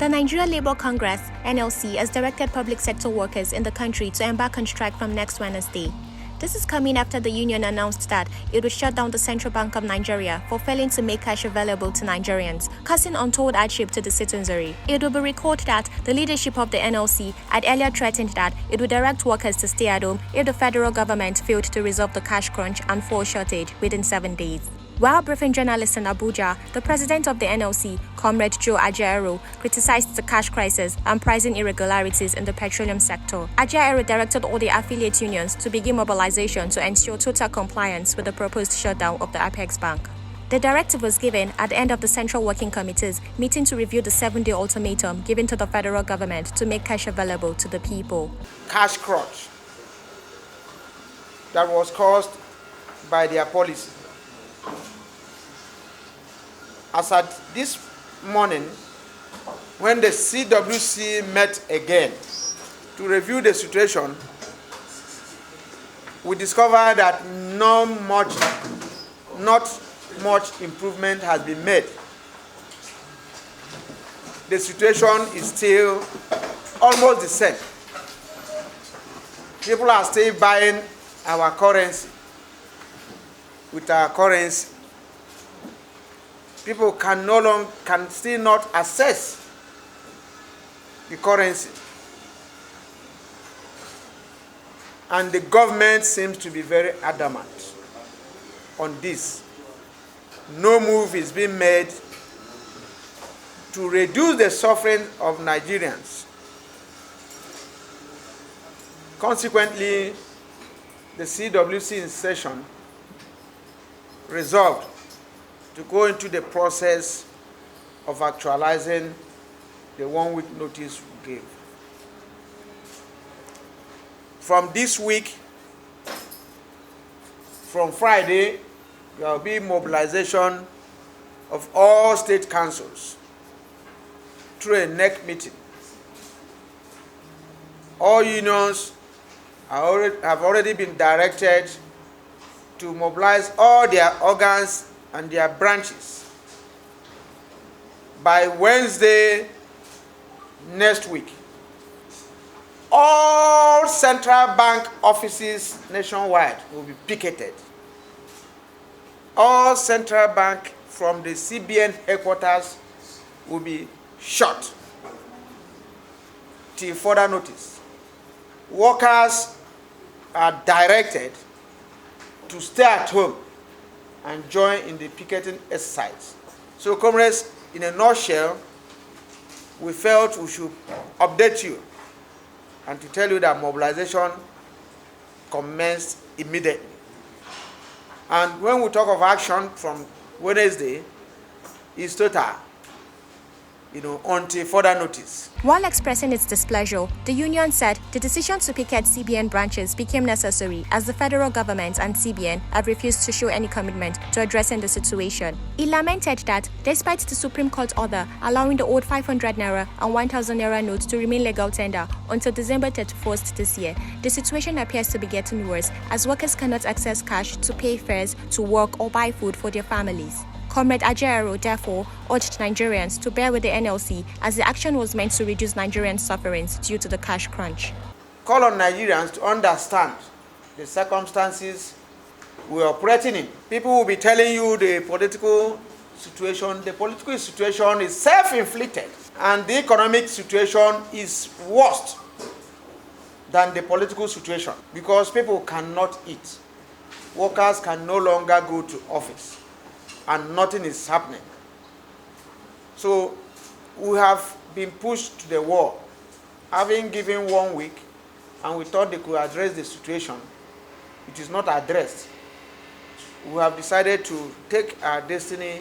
The Nigeria Labour Congress, NLC, has directed public sector workers in the country to embark on strike from next Wednesday. This is coming after the union announced that it would shut down the Central Bank of Nigeria for failing to make cash available to Nigerians, causing untold hardship to the citizenry. It will be recalled that the leadership of the NLC had earlier threatened that it would direct workers to stay at home if the federal government failed to resolve the cash crunch and fuel shortage within 7 days. While briefing journalists in Abuja, the president of the NLC, Comrade Joe Ajaero, criticized the cash crisis and pricing irregularities in the petroleum sector. Ajaero directed all the affiliate unions to begin mobilization to ensure total compliance with the proposed shutdown of the Apex Bank. The directive was given at the end of the Central Working Committee's meeting to review the 7-day ultimatum given to the federal government to make cash available to the people. Cash crunch that was caused by their policy. As at this morning, when the CWC met again to review the situation, we discovered that not much improvement has been made. The situation is still almost the same. People are still buying our currency with our currency. People can still not access the currency. And the government seems to be very adamant on this. No move is being made to reduce the suffering of Nigerians. Consequently, the CWC in session resolved to go into the process of actualizing the 1-week notice we gave. From this week, from Friday, there will be mobilization of all state councils through a NEC meeting. All unions have already been directed to mobilize all their organs and their branches by Wednesday next week. All central bank offices nationwide will be picketed. All central bank from the CBN headquarters will be shut till further notice. Workers are directed to stay at home and join in the picketing exercise. So, comrades, in a nutshell, we felt we should update you and to tell you that mobilization commenced immediately. And when we talk of action from Wednesday, it's total, until further notice. While expressing its displeasure, the union said the decision to picket CBN branches became necessary as the federal government and CBN have refused to show any commitment to addressing the situation. It lamented that, despite the Supreme Court order allowing the old 500 naira and 1000 naira notes to remain legal tender until December 31st this year, the situation appears to be getting worse as workers cannot access cash to pay fares, to work or buy food for their families. Comrade Ajaero therefore urged Nigerians to bear with the NLC as the action was meant to reduce Nigerian sufferings due to the cash crunch. Call on Nigerians to understand the circumstances we are operating in. People will be telling you the political situation. The political situation is self-inflicted, and the economic situation is worse than the political situation because people cannot eat. Workers can no longer go to office, and nothing is happening. So we have been pushed to the wall, having given 1 week, and we thought they could address the situation. It is not addressed. We have decided to take our destiny